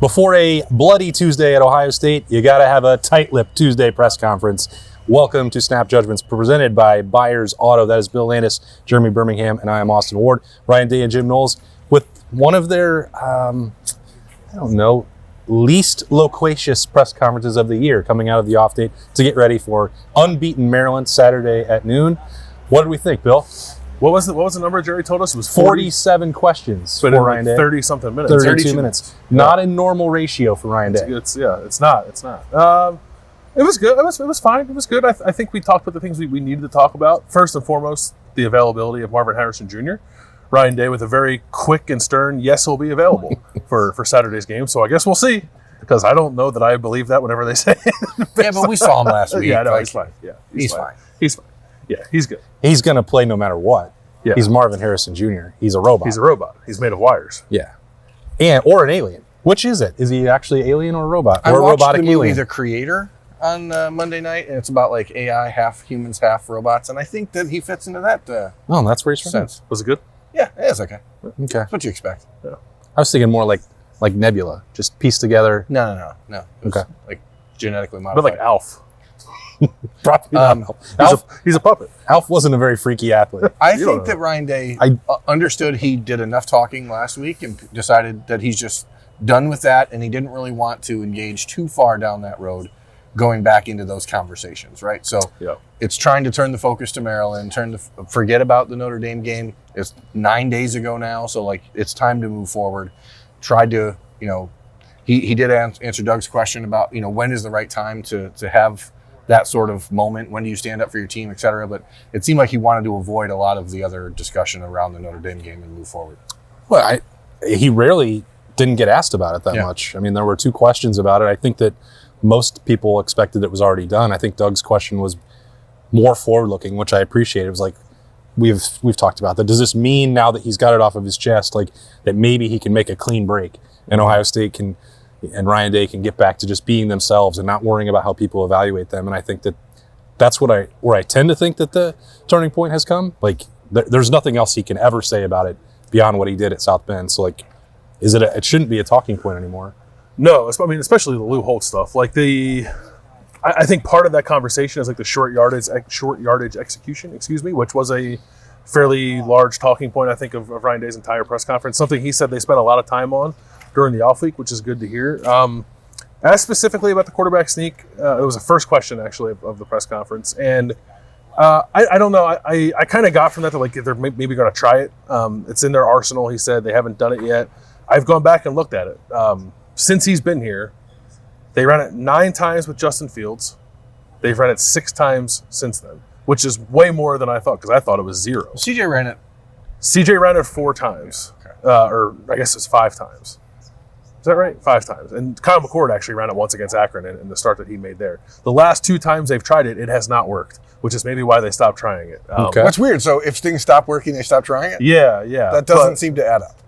Before a bloody Tuesday at Ohio State, you got to have a tight-lipped Tuesday press conference. Welcome to Snap Judgments, presented by Buyers Auto. That is Bill Landis, Jeremy Birmingham, and I am Austin Ward. Ryan Day and Jim Knowles with one of their, least loquacious press conferences of the year coming out of the off date to get ready for unbeaten Maryland Saturday at noon. What did we think, Bill? What was the number Jerry told us? It was 47 questions for Ryan Day. 30-something minutes. 32 minutes. Not a normal ratio for Ryan Day. It's not. It was good. It was fine. It was good. I think we talked about the things we needed to talk about. First and foremost, the availability of Marvin Harrison Jr. Ryan Day with a very quick and stern, yes, he'll be available for Saturday's game. So I guess we'll see, because I don't know that I believe that whenever they say it. Yeah, but we saw him last week. Yeah, no, he's fine. Yeah, he's fine. He's fine. Yeah, he's good. He's going to play no matter what. Yeah. He's Marvin Harrison Jr. He's a robot. He's a robot. He's made of wires. Yeah. Or an alien. Which is it? Is he actually alien or a robot? I or a watched robotic the movie alien? The Creator on Monday night, and it's about like AI, half humans, half robots, and I think that he fits into that That's where he's from. sense. Was it good? Yeah, it is okay. Okay. That's what you expect. Yeah. I was thinking more like Nebula, just pieced together. No. It was Okay. like genetically But modified. like Alf. Probably not. He's a puppet. Alf wasn't a very freaky athlete. I You don't think that know. Ryan Day understood he did enough talking last week and decided that he's just done with that, and he didn't really want to engage too far down that road going back into those conversations, right? So Yeah. it's trying to turn the focus to Maryland, forget about the Notre Dame game. It's 9 days ago now, so like it's time to move forward. Tried to, he did answer Doug's question about, when is the right time to have that sort of moment, when do you stand up for your team, et cetera. But it seemed like he wanted to avoid a lot of the other discussion around the Notre Dame game and move forward. Well, he rarely didn't get asked about it that Yeah. much. I mean, there were 2 questions about it. I think that most people expected it was already done. I think Doug's question was more forward-looking, which I appreciate. It was like, we've talked about that. Does this mean now that he's got it off of his chest, like that maybe he can make a clean break and Ohio State and Ryan Day can get back to just being themselves and not worrying about how people evaluate them? And I think that's where I tend to think that the turning point has come. Like there's nothing else he can ever say about it beyond what he did at South Bend. So like, it shouldn't be a talking point anymore. No, especially the Lou Holtz stuff. Like I think part of that conversation is like the short yardage execution, which was a fairly large talking point, I think, of Ryan Day's entire press conference. Something he said they spent a lot of time on during the off week, which is good to hear. As specifically about the quarterback sneak, it was the first question actually of the press conference, and I don't know. I kind of got from that like they're maybe going to try it. It's in their arsenal. He said they haven't done it yet. I've gone back and looked at it. Since he's been here, they ran it 9 times with Justin Fields. They've run it 6 times since then, which is way more than I thought, because I thought it was 0. CJ ran it 4 times, Okay. or I guess it's 5 times. Is that right? 5 times. And Kyle McCord actually ran it once against Akron in the start that he made there. The last 2 times they've tried it, it has not worked, which is maybe why they stopped trying it. Okay. That's weird. So if things stop working, they stop trying it? Yeah. That doesn't seem to add up.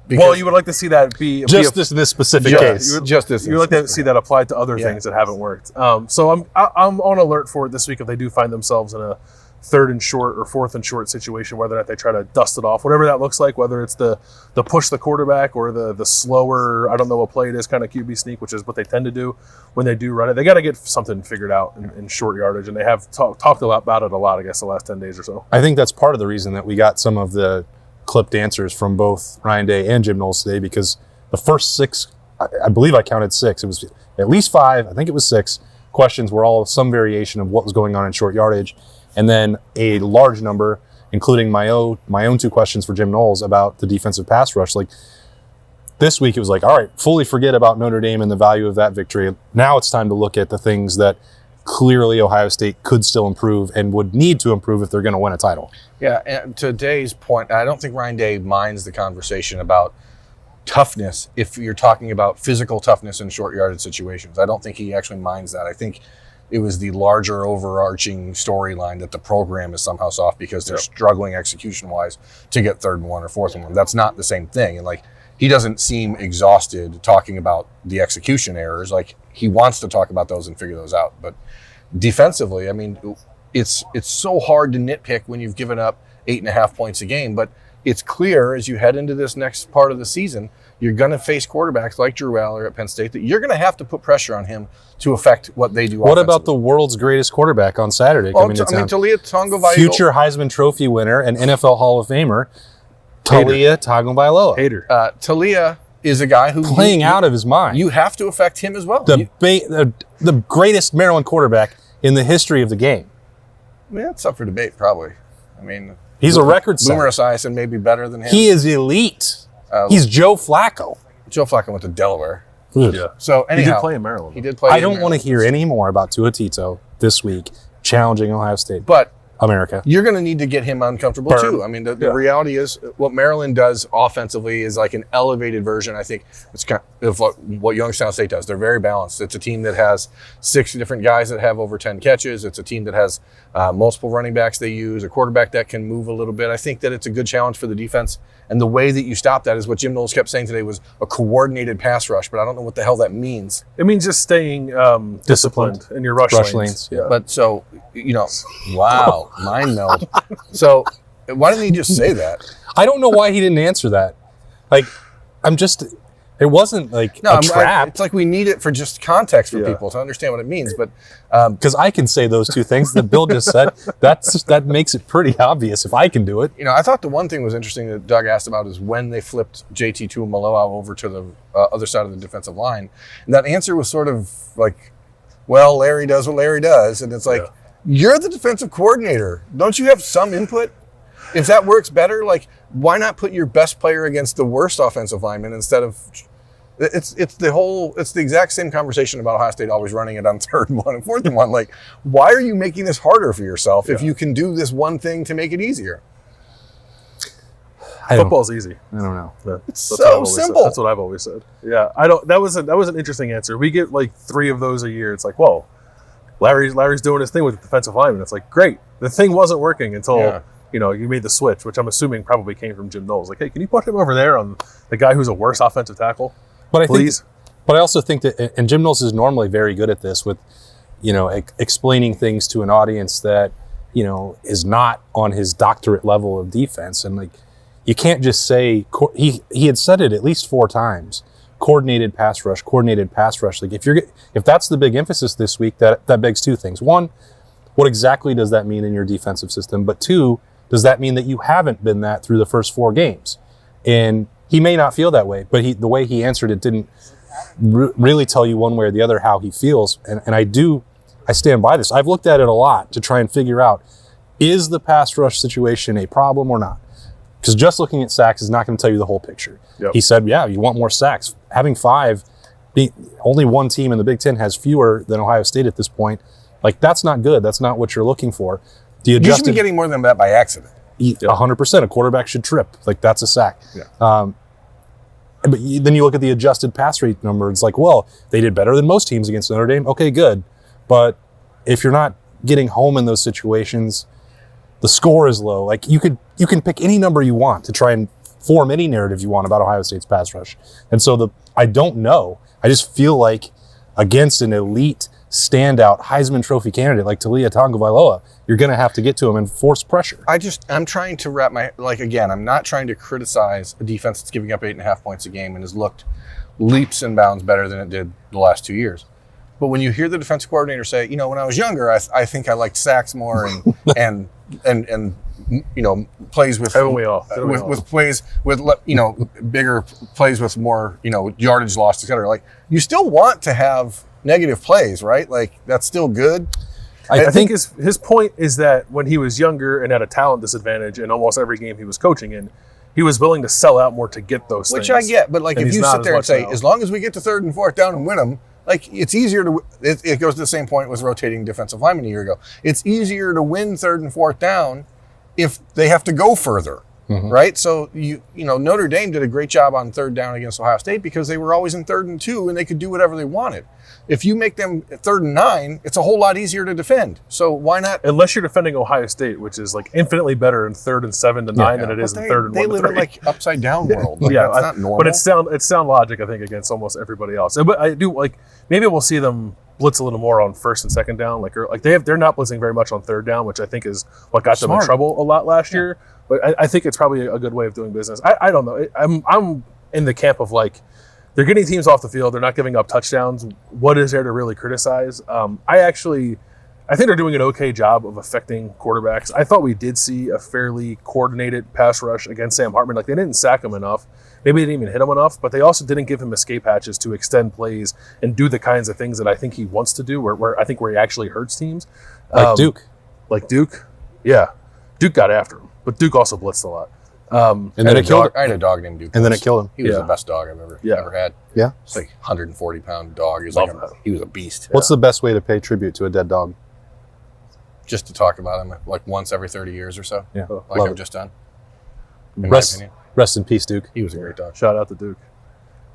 Well, you would like to see that be Just this specific case. You would like to see that applied to other things that haven't worked. So I'm on alert for it this week if they do find themselves in a 3rd and short or 4th and short situation, whether or not they try to dust it off, whatever that looks like, whether it's the push the quarterback or the slower, I don't know what play it is, kind of QB sneak, which is what they tend to do when they do run it. They got to get something figured out in short yardage, and they have talked about it a lot, I guess, the last 10 days or so. I think that's part of the reason that we got some of the clipped answers from both Ryan Day and Jim Knowles today, because the first 6, I believe I counted 6, it was at least 5, I think it was 6 questions were all some variation of what was going on in short yardage. And then a large number, including my own 2 questions for Jim Knowles about the defensive pass rush. Like this week, it was like, all right, fully forget about Notre Dame and the value of that victory. Now it's time to look at the things that clearly Ohio State could still improve and would need to improve if they're going to win a title. Yeah, and to Day's point, I don't think Ryan Day minds the conversation about toughness if you're talking about physical toughness in short yardage situations. I don't think he actually minds that. I think it was the larger overarching storyline that the program is somehow soft because they're struggling execution-wise to get 3rd and 1 or 4th and 1. That's not the same thing. And like, he doesn't seem exhausted talking about the execution errors. Like, he wants to talk about those and figure those out. But defensively, I mean, it's so hard to nitpick when you've given up 8.5 points a game. But it's clear as you head into this next part of the season, you're going to face quarterbacks like Drew Aller at Penn State that you're going to have to put pressure on him to affect what they do. What about the world's greatest quarterback on Saturday coming to town? Talia Tagovailoa, future Heisman Trophy winner and NFL Hall of Famer, Talia Tagovailoa. Hater. Talia is a guy who playing out of his mind. You have to affect him as well. The greatest Maryland quarterback in the history of the game. I mean, that's up for debate, probably. I mean, he's a record setter. Boomer Esiason may be better than him. He is elite. He's Joe Flacco. Joe Flacco went to Delaware. Yeah. So anyhow, he did play in Maryland. He did play. I don't want to hear any more about Tua Tito this week challenging Ohio State. But America, you're going to need to get him uncomfortable too. I mean, the reality is what Maryland does offensively is like an elevated version. I think it's kind of what Youngstown State does. They're very balanced. It's a team that has 6 different guys that have over 10 catches. It's a team that has multiple running backs they use, a quarterback that can move a little bit. I think that it's a good challenge for the defense. And the way that you stop that is what Jim Knowles kept saying today was a coordinated pass rush, but I don't know what the hell that means. It means just staying disciplined in your rush lanes. Yeah. But so, wow, mind meld. So why didn't he just say that? I don't know why he didn't answer that. Like, it wasn't like a trap. It's like we need it for just context for people to understand what it means. But because I can say those two things that Bill just said, that makes it pretty obvious if I can do it. I thought the one thing was interesting that Doug asked about is when they flipped JT Tuimoloau over to the other side of the defensive line. And that answer was sort of like, well, Larry does what Larry does. And it's like, you're the defensive coordinator. Don't you have some input? If that works better, like, why not put your best player against the worst offensive lineman instead of... It's the exact same conversation about Ohio State always running it on 3rd and 1 and 4th and 1. Like, why are you making this harder for yourself if you can do this one thing to make it easier? Football's easy. I don't know. It's so simple. That's what I've always said. Yeah, I don't. That was an interesting answer. We get like 3 of those a year. It's like, whoa, Larry's doing his thing with the defensive lineman. It's like, great. The thing wasn't working until you made the switch, which I'm assuming probably came from Jim Knowles. Like, hey, can you put him over there on the guy who's a worse offensive tackle? But I also think that, and Jim Knowles is normally very good at this with, explaining things to an audience that, is not on his doctorate level of defense. And like, you can't just say, he had said it at least 4 times, coordinated pass rush. Like if that's the big emphasis this week, that begs 2 things. 1, what exactly does that mean in your defensive system? But 2, does that mean that you haven't been that through the first 4 games? And he may not feel that way, but the way he answered it didn't really tell you one way or the other how he feels. And I stand by this. I've looked at it a lot to try and figure out, is the pass rush situation a problem or not? Because just looking at sacks is not going to tell you the whole picture. Yep. He said, you want more sacks. Having 5, only one team in the Big Ten has fewer than Ohio State at this point. Like, that's not good. That's not what you're looking for. You should be getting more than that by accident. 100%. A quarterback should trip. Like, that's a sack. Yeah. But then you look at the adjusted pass rate number. It's like, well, they did better than most teams against Notre Dame. Okay, good. But if you're not getting home in those situations, the score is low. Like, you can pick any number you want to try and form any narrative you want about Ohio State's pass rush. And so I don't know. I just feel like against an elite standout Heisman Trophy candidate like Talia Tagovailoa, you're going to have to get to him and force pressure. I'm trying to wrap I'm not trying to criticize a defense that's giving up 8.5 points a game and has looked leaps and bounds better than it did the last 2 years. But when you hear the defensive coordinator say, when I was younger, I think I liked sacks more and plays with plays with bigger plays with more yardage lost, etc. Like, you still want to have negative plays, right? Like, that's still good. I think his point is that when he was younger and had a talent disadvantage in almost every game he was coaching in, he was willing to sell out more to get those things. Which I get, but like, if you sit there and say, as long as we get to 3rd and 4th down and win them, like, it's easier to. It goes to the same point with rotating defensive linemen a year ago. It's easier to win 3rd and 4th down if they have to go further. Right? So, Notre Dame did a great job on 3rd down against Ohio State because they were always in 3rd and 2 and they could do whatever they wanted. If you make them 3rd and 9, it's a whole lot easier to defend. So why not? Unless you're defending Ohio State, which is like infinitely better in 3rd and 7 to 9 than it is in 3rd and 1 to 3. They live in like upside down world. Like, that's not normal. But it's sound logic, I think, against almost everybody else. But I do like, maybe we'll see them blitz a little more on 1st and 2nd down. Like they're not blitzing very much on 3rd down, which I think is what got them in trouble a lot last year. But I think it's probably a good way of doing business. I don't know. I'm in the camp of like, they're getting teams off the field. They're not giving up touchdowns. What is there to really criticize? I think they're doing an okay job of affecting quarterbacks. I thought we did see a fairly coordinated pass rush against Sam Hartman. Like, they didn't sack him enough. Maybe they didn't even hit him enough, but they also didn't give him escape hatches to extend plays and do the kinds of things that I think he wants to do, where he actually hurts teams. Like Duke. Like Duke. Yeah. Duke got after him, but Duke also blitzed a lot. And then it killed him. I had a dog named Duke. And then it killed him. He was the best dog I've ever had. Yeah. It's like 140-pound dog. He was a beast. What's the best way to pay tribute to a dead dog? Just to talk about him like once every 30 years or so. Yeah. Like I've just done. Rest in peace, Duke. He was a great dog. Shout out to Duke.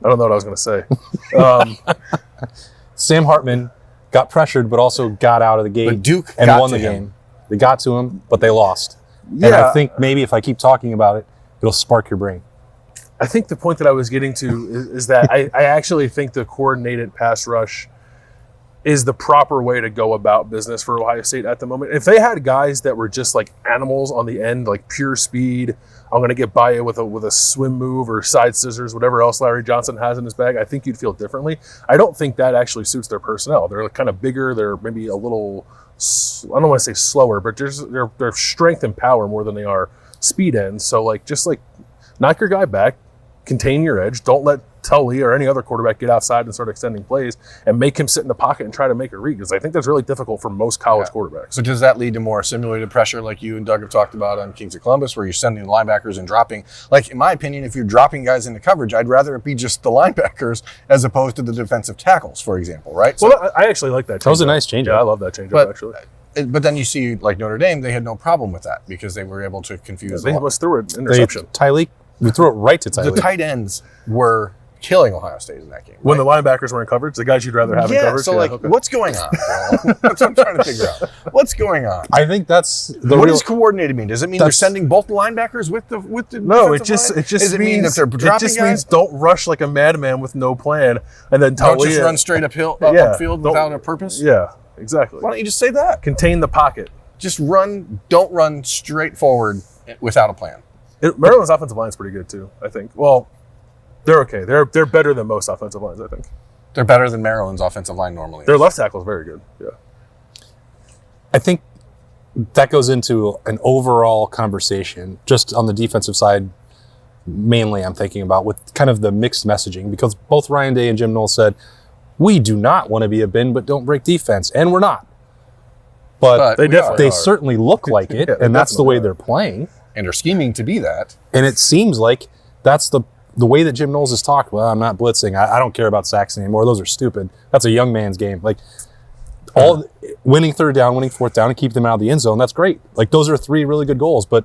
I don't know what I was going to say. Sam Hartman got pressured, but also got out of the game But Duke and got won to the him. game. They got to him, but they lost. Yeah. And I think maybe if I keep talking about it, it'll spark your brain. I think the point that I was getting to is that I actually think the coordinated pass rush is the proper way to go about business for Ohio State at the moment. If they had guys that were just like animals on the end, like pure speed, I'm going to get by you with a swim move or side scissors, whatever else Larry Johnson has in his bag, I think you'd feel differently. I don't think that actually suits their personnel. They're kind of bigger. They're maybe a little, I don't want to say slower, but they're strength and power more than they are speed ends. So just knock your guy back, contain your edge. Don't let Tully or any other quarterback get outside and start extending plays and make him sit in the pocket and try to make a read, because I think that's really difficult for most college quarterbacks. So does that lead to more simulated pressure like you and Doug have talked about on Kings of Columbus, where you're sending linebackers and dropping? Like, in my opinion, if you're dropping guys into coverage, I'd rather it be just the linebackers as opposed to the defensive tackles, for example, right? So, Well, I actually like that change. That was a nice change. Yeah, I love that change actually. But then you see, like Notre Dame, they had no problem with that because they were able to confuse They the almost threw an interception. We threw it right to Tyleek. The tight ends were killing Ohio State in that game. When right? the linebackers were in coverage, the guys you'd rather have in coverage. So, what's going on? That's what I'm trying to figure out. What's going on? I think that's What does coordinated mean? Does it mean they're sending both linebackers with the No, it defensive just line? Does it mean that they're dropping it just guys? means don't rush like a madman with no plan, and then Don't just run straight upfield without a purpose? Yeah, exactly. Why don't you just say that? Contain the pocket. Just run. Don't run straight forward without a plan. Maryland's offensive line is pretty good too, I think. Well, they're okay. They're better than most offensive lines, I think. They're better than Maryland's offensive line normally. Their left tackle is very good. Yeah. I think that goes into an overall conversation, just on the defensive side, mainly I'm thinking about, with kind of the mixed messaging, because both Ryan Day and Jim Knowles said, we do not want to be a bend but don't break defense, and we're not. But they certainly look like it, Yeah, and that's the way are. they're playing. And are scheming to be that. And it seems like that's the way that Jim Knowles has talked. Well, I'm not blitzing. I don't care about sacks anymore. Those are stupid. That's a young man's game. Like, winning third down, winning fourth down, and keep them out of the end zone, that's great. Like, those are 3 really good goals. But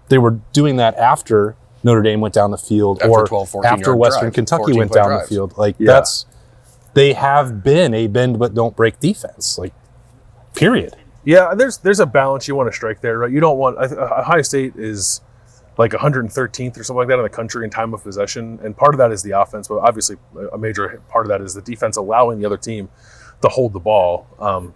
they were doing that after Notre Dame went down the field, After or 12, 14 after yard Western drive, Kentucky went 14-play down drives. the field. Like, they have been a bend but don't break defense. Like, period. Yeah, there's a balance you want to strike there, right? You don't want Ohio State is like 113th or something like that in the country in time of possession, and part of that is the offense, but obviously a major part of that is the defense allowing the other team to hold the ball.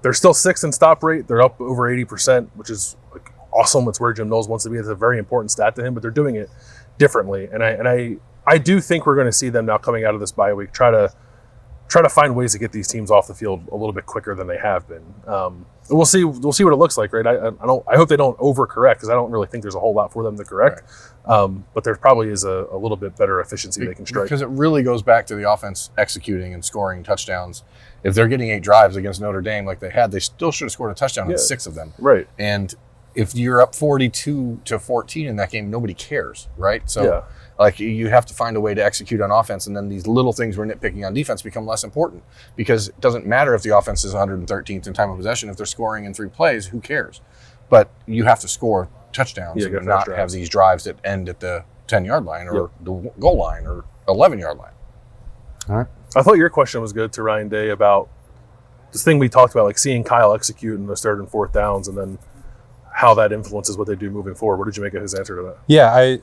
They're still 6th in stop rate. They're up over 80%, which is like awesome. It's where Jim Knowles wants to be. It's a very important stat to him, but they're doing it differently, and I do think we're going to see them now coming out of this bye week try to find ways to get these teams off the field a little bit quicker than they have been. We'll see what it looks like, right? I hope they don't overcorrect, because I don't really think there's a whole lot for them to correct. Right. But there probably is a little bit better efficiency they can strike. Because it really goes back to the offense executing and scoring touchdowns. If they're getting 8 drives against Notre Dame like they had, they still should have scored a touchdown in 6 of them. Right. And if you're up 42-14 in that game, nobody cares, right? So you have to find a way to execute on offense, and then these little things we're nitpicking on defense become less important, because it doesn't matter if the offense is 113th in time of possession. If they're scoring in 3 plays, who cares? But you have to score touchdowns and not have these drives that end at the 10-yard line or the goal line or 11-yard line. All right. I thought your question was good to Ryan Day about this thing we talked about, like seeing Kyle execute in those 3rd and 4th downs, and then how that influences what they do moving forward. What did you make of his answer to that? Yeah,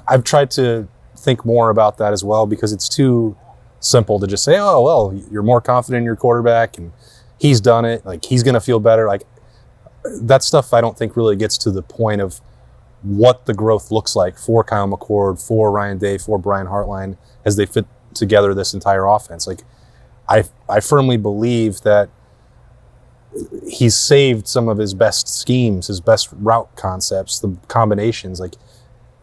I've tried to think more about that as well, because it's too simple to just say, oh, well, you're more confident in your quarterback and he's done it. Like, he's going to feel better. Like, that stuff I don't think really gets to the point of what the growth looks like for Kyle McCord, for Ryan Day, for Brian Hartline as they fit together this entire offense. Like, I firmly believe that he's saved some of his best schemes, his best route concepts, the combinations. Like,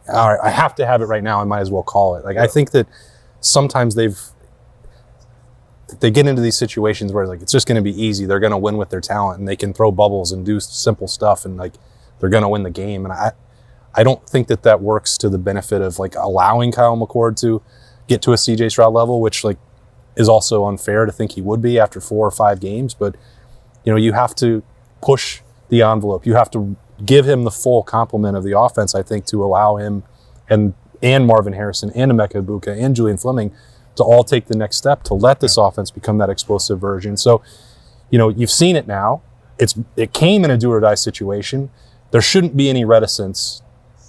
all right, I have to have it right now. I might as well call it. Like, I think that sometimes they get into these situations where like it's just going to be easy. They're going to win with their talent, and they can throw bubbles and do simple stuff, and like they're going to win the game. And I don't think that works to the benefit of like allowing Kyle McCord to get to a CJ Stroud level, which like is also unfair to think he would be after 4 or 5 games. But you know, you have to push the envelope. You have to give him the full complement of the offense, I think, to allow him and Marvin Harrison and Emeka Egbuka and Julian Fleming to all take the next step to let this offense become that explosive version. So, you know, you've seen it now. It came in a do-or-die situation. There shouldn't be any reticence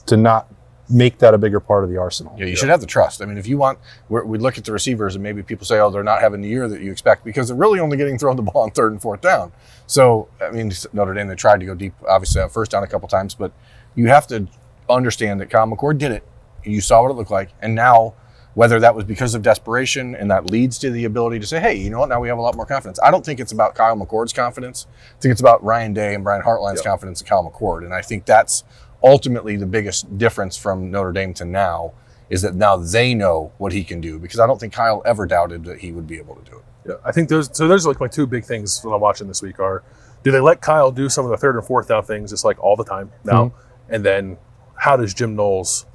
to not make that a bigger part of the arsenal. Yeah, you should have the trust. I mean, if you want, we look at the receivers and maybe people say, oh, they're not having the year that you expect because they're really only getting thrown the ball on 3rd and 4th down. So, I mean, Notre Dame, they tried to go deep, obviously, on 1st down a couple times, but you have to understand that Kyle McCord did it. You saw what it looked like. And now, whether that was because of desperation and that leads to the ability to say, hey, you know what, now we have a lot more confidence. I don't think it's about Kyle McCord's confidence. I think it's about Ryan Day and Brian Hartline's confidence in Kyle McCord. And I think that's ultimately the biggest difference from Notre Dame to now is that now they know what he can do, because I don't think Kyle ever doubted that he would be able to do it. Yeah, I think those like my 2 big things when I'm watching this week are, do they let Kyle do some of the 3rd and 4th down things just like all the time now? Mm-hmm. And then how does Jim Knowles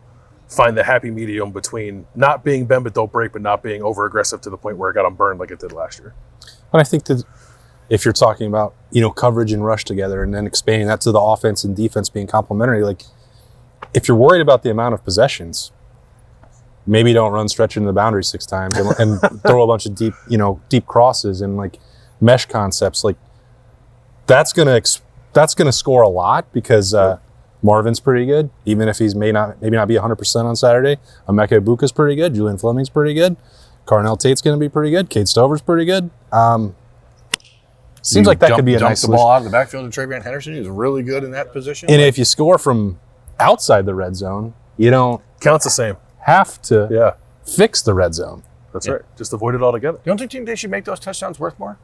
find the happy medium between not being bend but don't break, but not being over aggressive to the point where it got him burned like it did last year? And I think that if you're talking about, you know, coverage and rush together and then expanding that to the offense and defense being complementary, like if you're worried about the amount of possessions, maybe don't run stretch into the boundary 6 times and throw a bunch of deep crosses and like mesh concepts. Like that's gonna score a lot because Marvin's pretty good, even if he's maybe not be 100% on Saturday. Emeka Egbuka's pretty good. Julian Fleming's pretty good. Carnell Tate's going to be pretty good. Cade Stover's pretty good. Seems like that could be a nice solution. The ball out of the backfield to Travion Henderson. He was really good in that position. And if you score from outside the red zone, you don't counts the same. Have to fix the red zone. That's right. Just avoid it altogether. You don't think they should make those touchdowns worth more?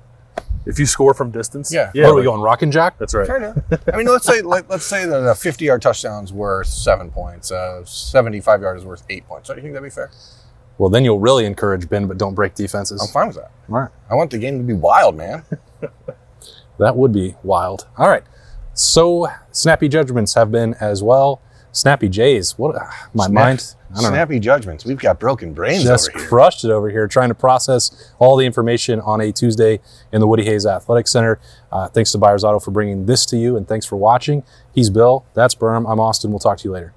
If you score from distance? Yeah. What are we going, rock and jack? That's right. Fair enough. I mean, let's say that a 50-yard touchdown's worth 7 points. 75-yard is worth 8 points. Don't you think that'd be fair? Well, then you'll really encourage bend but don't break defenses. I'm fine with that. All right. I want the game to be wild, man. That would be wild. All right. So snappy judgments have been as well. Snappy Jays. What? Mind. I don't Snappy judgments. We've got broken brains just over here. Crushed it over here trying to process all the information on a Tuesday in the Woody Hayes Athletic Center. Thanks to Byers Auto for bringing this to you, and thanks for watching. He's Bill. That's Berm. I'm Austin. We'll talk to you later.